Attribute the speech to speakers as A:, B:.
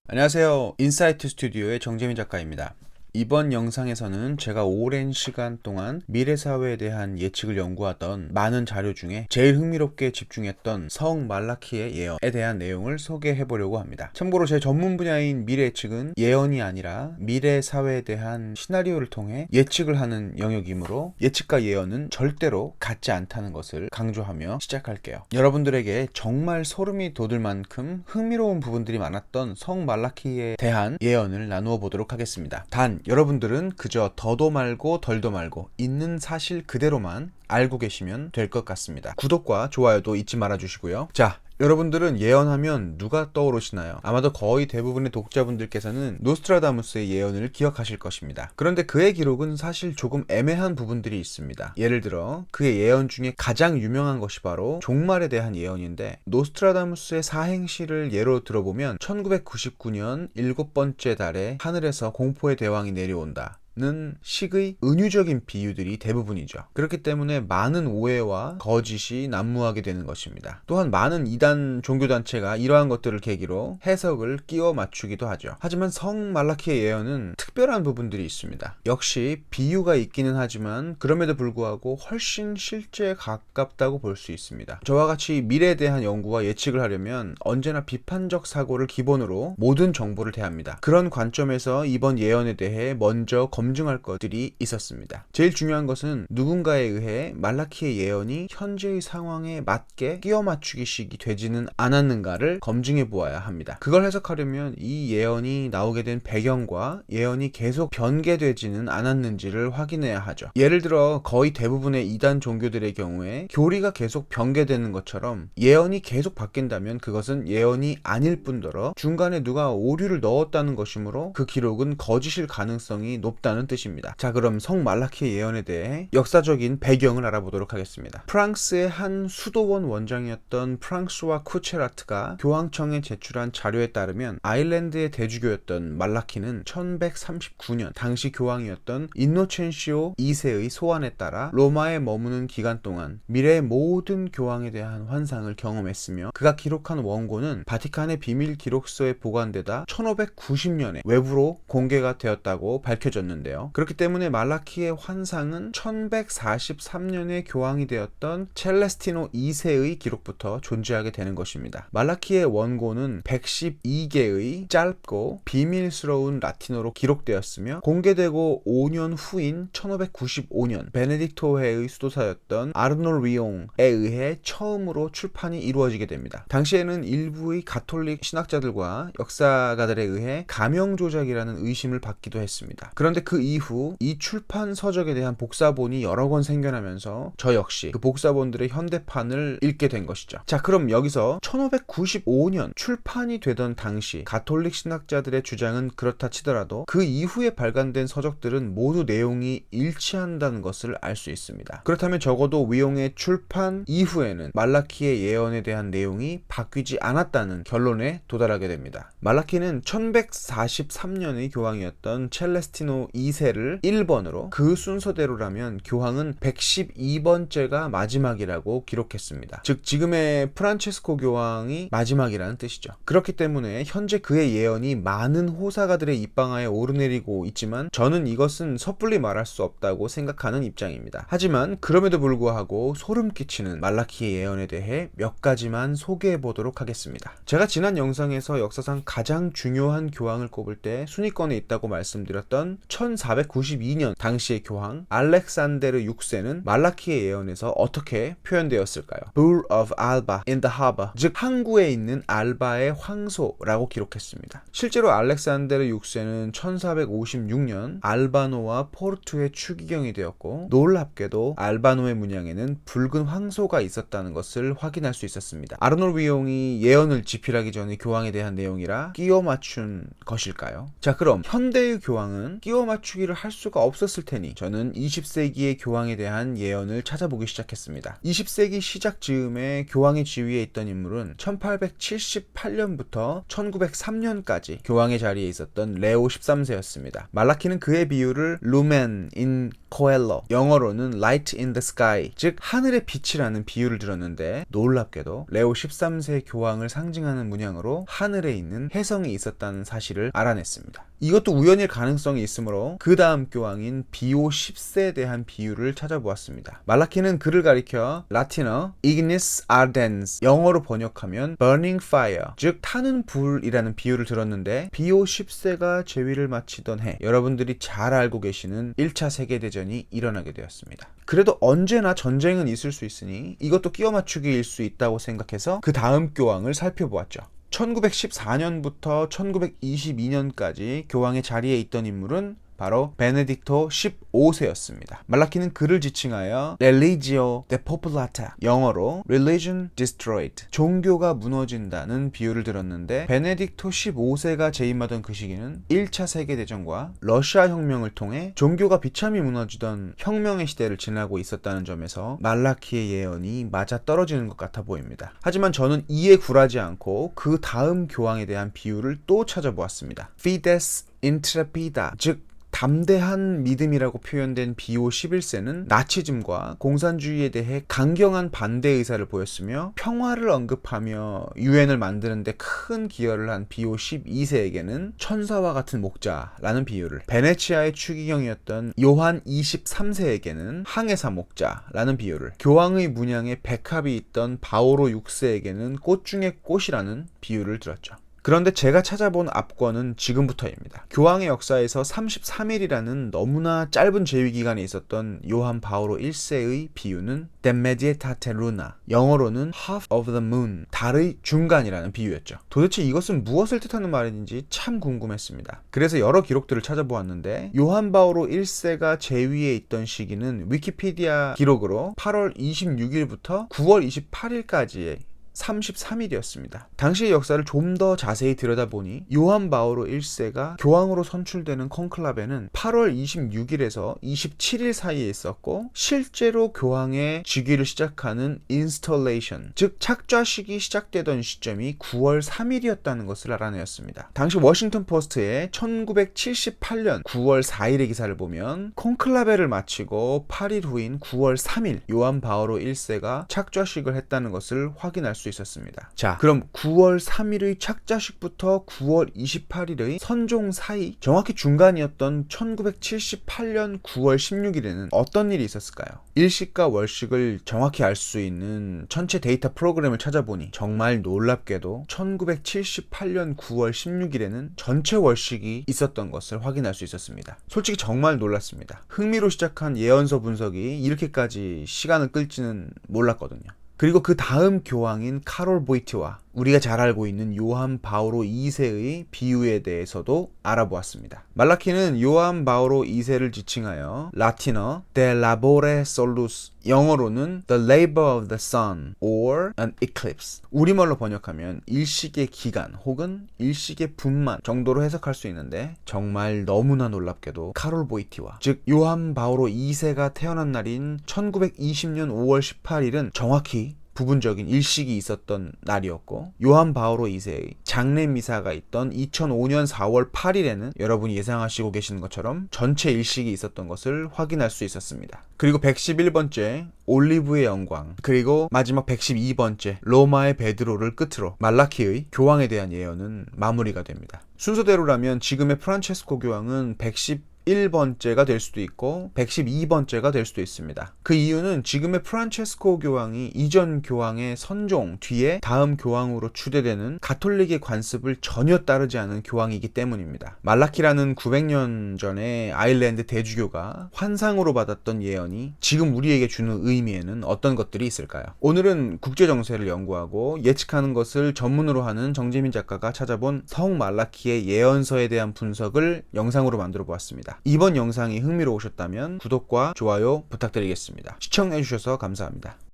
A: 안녕하세요. 인사이트 스튜디오의 정재민 작가입니다. 이번 영상에서는 제가 오랜 시간 동안 미래 사회에 대한 예측을 연구하던 많은 자료 중에 제일 흥미롭게 집중했던 성 말라키의 예언에 대한 내용을 소개해 보려고 합니다. 참고로 제 전문 분야인 미래 예측은 예언이 아니라 미래 사회에 대한 시나리오를 통해 예측을 하는 영역이므로 예측과 예언은 절대로 같지 않다는 것을 강조하며 시작할게요. 여러분들에게 정말 소름이 돋을 만큼 흥미로운 부분들이 많았던 성 말라키에 대한 예언을 나누어 보도록 하겠습니다. 단 여러분들은 그저 더도 말고 덜도 말고 있는 사실 그대로만 알고 계시면 될 것 같습니다. 구독과 좋아요도 잊지 말아 주시고요. 자, 여러분들은 예언하면 누가 떠오르시나요? 아마도 거의 대부분의 독자분들께서는 노스트라다무스의 예언을 기억하실 것입니다. 그런데 그의 기록은 사실 조금 애매한 부분들이 있습니다. 예를 들어 그의 예언 중에 가장 유명한 것이 바로 종말에 대한 예언인데, 노스트라다무스의 사행시를 예로 들어보면 1999년 7번째 달에 하늘에서 공포의 대왕이 내려온다 는 식의 은유적인 비유들이 대부분이죠. 그렇기 때문에 많은 오해와 거짓이 난무하게 되는 것입니다. 또한 많은 이단 종교단체가 이러한 것들을 계기로 해석을 끼워 맞추기도 하죠. 하지만 성 말라키의 예언은 특별한 부분들이 있습니다. 역시 비유가 있기는 하지만 그럼에도 불구하고 훨씬 실제에 가깝다고 볼 수 있습니다. 저와 같이 미래에 대한 연구와 예측을 하려면 언제나 비판적 사고를 기본으로 모든 정보를 대합니다. 그런 관점에서 이번 예언에 대해 먼저 검증할 것들이 있었습니다. 제일 중요한 것은 누군가에 의해 말라키의 예언이 현재의 상황에 맞게 끼워 맞추기식이 되지는 않았는가를 검증해 보아야 합니다. 그걸 해석하려면 이 예언이 나오게 된 배경과 예언이 계속 변개되지는 않았는지를 확인해야 하죠. 예를 들어 거의 대부분의 이단 종교들의 경우에 교리가 계속 변개되는 것처럼 예언이 계속 바뀐다면 그것은 예언이 아닐 뿐더러 중간에 누가 오류를 넣었다는 것이므로 그 기록은 거짓일 가능성이 높다는 뜻입니다. 자, 그럼 성 말라키의 예언에 대해 역사적인 배경을 알아보도록 하겠습니다. 프랑스의 한 수도원 원장이었던 프랑스와 쿠체라트가 교황청에 제출한 자료에 따르면 아일랜드의 대주교였던 말라키는 1139년 당시 교황이었던 인노첸시오 2세의 소환에 따라 로마에 머무는 기간 동안 미래의 모든 교황에 대한 환상을 경험했으며, 그가 기록한 원고는 바티칸의 비밀 기록서에 보관되다 1590년에 외부로 공개가 되었다고 밝혀졌는데요. 그렇기 때문에 말라키의 환상은 1143년에 교황이 되었던 첼레스티노 2세의 기록부터 존재하게 되는 것입니다. 말라키의 원고는 112개의 짧고 비밀스러운 라틴어로 기록되었으며, 공개되고 5년 후인 1595년 베네딕토회의 수도사였던 아르놀 위옹에 의해 처음으로 출판이 이루어지게 됩니다. 당시에는 일부의 가톨릭 신학자들과 역사가들에 의해 가명 조작이라는 의심을 받기도 했습니다. 그런데 그 이후 이 출판 서적에 대한 복사본이 여러 권 생겨나면서 저 역시 그 복사본들의 현대판을 읽게 된 것이죠. 자, 그럼 여기서 1595년 출판이 되던 당시 가톨릭 신학자들의 주장은 그렇다 치더라도 그 이후에 발간된 서적들은 모두 내용이 일치한다는 것을 알 수 있습니다. 그렇다면 적어도 위옹의 출판 이후에는 말라키의 예언에 대한 내용이 바뀌지 않았다는 결론에 도달하게 됩니다. 말라키는 1143년의 교황이었던 첼레스티노 2세를 1번으로, 그 순서대로라면 교황은 112번째가 마지막이라고 기록했습니다. 즉 지금의 프란체스코 교황이 마지막이라는 뜻이죠. 그렇기 때문에 현재 그의 예언이 많은 호사가들의 입방아에 오르내리고 있지만 저는 이것은 섣불리 말할 수 없다고 생각하는 입장입니다. 하지만 그럼에도 불구하고 소름 끼치는 말라키의 예언에 대해 몇 가지만 소개해 보도록 하겠습니다. 제가 지난 영상에서 역사상 가장 중요한 교황을 꼽을 때 순위권에 있다고 말씀드렸던 1492년 당시의 교황 알렉산데르 6세는 말라키의 예언에서 어떻게 표현되었을까요? Bull of Alba in the harbor, 즉 항구에 있는 알바의 황소라고 기록했습니다. 실제로 알렉산데르 6세는 1456년 알바노와 포르투의 추기경이 되었고, 놀랍게도 알바노의 문양에는 붉은 황소가 있었다는 것을 확인할 수 있었습니다. 아르놀 위옹이 예언을 지필하기 전에 교황에 대한 내용이라 끼워 맞춘 것일까요? 자, 그럼 현대의 교황은 끼워 맞추기를 할 수가 없었을 테니 저는 20세기의 교황에 대한 예언을 찾아보기 시작했습니다. 20세기 시작 즈음에 교황의 지위에 있던 인물은 1878년부터 1903년까지 교황의 자리에 있었던 레오 13세였습니다. 말라키는 그의 비유를 루멘인 Coelho, 영어로는 Light in the Sky, 즉 하늘의 빛이라는 비유를 들었는데 놀랍게도 레오 13세 교황을 상징하는 문양으로 하늘에 있는 혜성이 있었다는 사실을 알아냈습니다. 이것도 우연일 가능성이 있으므로 그 다음 교황인 비오 10세에 대한 비유를 찾아보았습니다. 말라키는 그를 가리켜 라틴어 Ignis Ardens, 영어로 번역하면 Burning Fire, 즉 타는 불이라는 비유를 들었는데 비오 10세가 재위를 마치던 해 여러분들이 잘 알고 계시는 1차 세계대전이 일어나게 되었습니다. 그래도 언제나 전쟁은 있을 수 있으니 이것도 끼워 맞추기일 수 있다고 생각해서 그 다음 교황을 살펴보았죠. 1914년부터 1922년까지 교황의 자리에 있던 인물은 바로 베네딕토 15세였습니다. 말라키는 그를 지칭하여 Religio Depopulata, 영어로 Religion Destroyed, 종교가 무너진다는 비유를 들었는데 베네딕토 15세가 재임하던 그 시기는 1차 세계대전과 러시아 혁명을 통해 종교가 비참히 무너지던 혁명의 시대를 지나고 있었다는 점에서 말라키의 예언이 맞아떨어지는 것 같아 보입니다. 하지만 저는 이에 굴하지 않고 그 다음 교황에 대한 비유를 또 찾아보았습니다. Fides Intrepida, 즉 담대한 믿음이라고 표현된 비오 11세는 나치즘과 공산주의에 대해 강경한 반대 의사를 보였으며 평화를 언급하며 유엔을 만드는 데 큰 기여를 한 비오 12세에게는 천사와 같은 목자라는 비유를, 베네치아의 추기경이었던 요한 23세에게는 항해사 목자라는 비유를, 교황의 문양에 백합이 있던 바오로 6세에게는 꽃 중에 꽃이라는 비유를 들었죠. 그런데 제가 찾아본 압권은 지금부터입니다. 교황의 역사에서 33일이라는 너무나 짧은 재위기간에 있었던 요한 바오로 1세의 비유는 Demmeditate Luna, 영어로는 Half of the Moon, 달의 중간이라는 비유였죠. 도대체 이것은 무엇을 뜻하는 말인지 참 궁금했습니다. 그래서 여러 기록들을 찾아보았는데 요한 바오로 1세가 재위에 있던 시기는 위키피디아 기록으로 8월 26일부터 9월 28일까지의 33일이었습니다. 당시의 역사를 좀 더 자세히 들여다보니 요한 바오로 1세가 교황으로 선출되는 콘클라베는 8월 26일에서 27일 사이에 있었고 실제로 교황의 즉위를 시작하는 인스톨레이션, 즉 착좌식이 시작되던 시점이 9월 3일이었다는 것을 알아내었습니다. 당시 워싱턴 포스트의 1978년 9월 4일의 기사를 보면 콘클라베를 마치고 8일 후인 9월 3일 요한 바오로 1세가 착좌식을 했다는 것을 확인할 수 있었습니다. 자, 그럼 9월 3일의 착자식부터 9월 28일의 선종 사이, 정확히 중간이었던 1978년 9월 16일에는 어떤 일이 있었을까요? 일식과 월식을 정확히 알 수 있는 전체 데이터 프로그램을 찾아보니 정말 놀랍게도 1978년 9월 16일에는 전체 월식이 있었던 것을 확인할 수 있었습니다. 솔직히 정말 놀랐습니다. 흥미로 시작한 예언서 분석이 이렇게까지 시간을 끌지는 몰랐거든요. 그리고 그 다음 교황인 카롤 보이티와 우리가 잘 알고 있는 요한 바오로 2세의 비유에 대해서도 알아보았습니다. 말라키는 요한 바오로 2세를 지칭하여 라틴어 De labore solus, 영어로는 The labor of the sun or an eclipse, 우리말로 번역하면 일식의 기간 혹은 일식의 분만 정도로 해석할 수 있는데 정말 너무나 놀랍게도 카롤 보이티와, 즉 요한 바오로 2세가 태어난 날인 1920년 5월 18일은 정확히 부분적인 일식이 있었던 날이었고 요한 바오로 2세의 장례 미사가 있던 2005년 4월 8일에는 여러분이 예상하시고 계시는 것처럼 전체 일식이 있었던 것을 확인할 수 있었습니다. 그리고 111번째 올리브의 영광, 그리고 마지막 112번째 로마의 베드로를 끝으로 말라키의 교황에 대한 예언은 마무리가 됩니다. 순서대로라면 지금의 프란체스코 교황은 111번째가 될 수도 있고 112번째가 될 수도 있습니다. 그 이유는 지금의 프란체스코 교황이 이전 교황의 선종 뒤에 다음 교황으로 추대되는 가톨릭의 관습을 전혀 따르지 않은 교황이기 때문입니다. 말라키라는 900년 전에 아일랜드 대주교가 환상으로 받았던 예언이 지금 우리에게 주는 의미에는 어떤 것들이 있을까요? 오늘은 국제정세를 연구하고 예측하는 것을 전문으로 하는 정재민 작가가 찾아본 성 말라키의 예언서에 대한 분석을 영상으로 만들어 보았습니다. 이번 영상이 흥미로우셨다면 구독과 좋아요 부탁드리겠습니다. 시청해주셔서 감사합니다.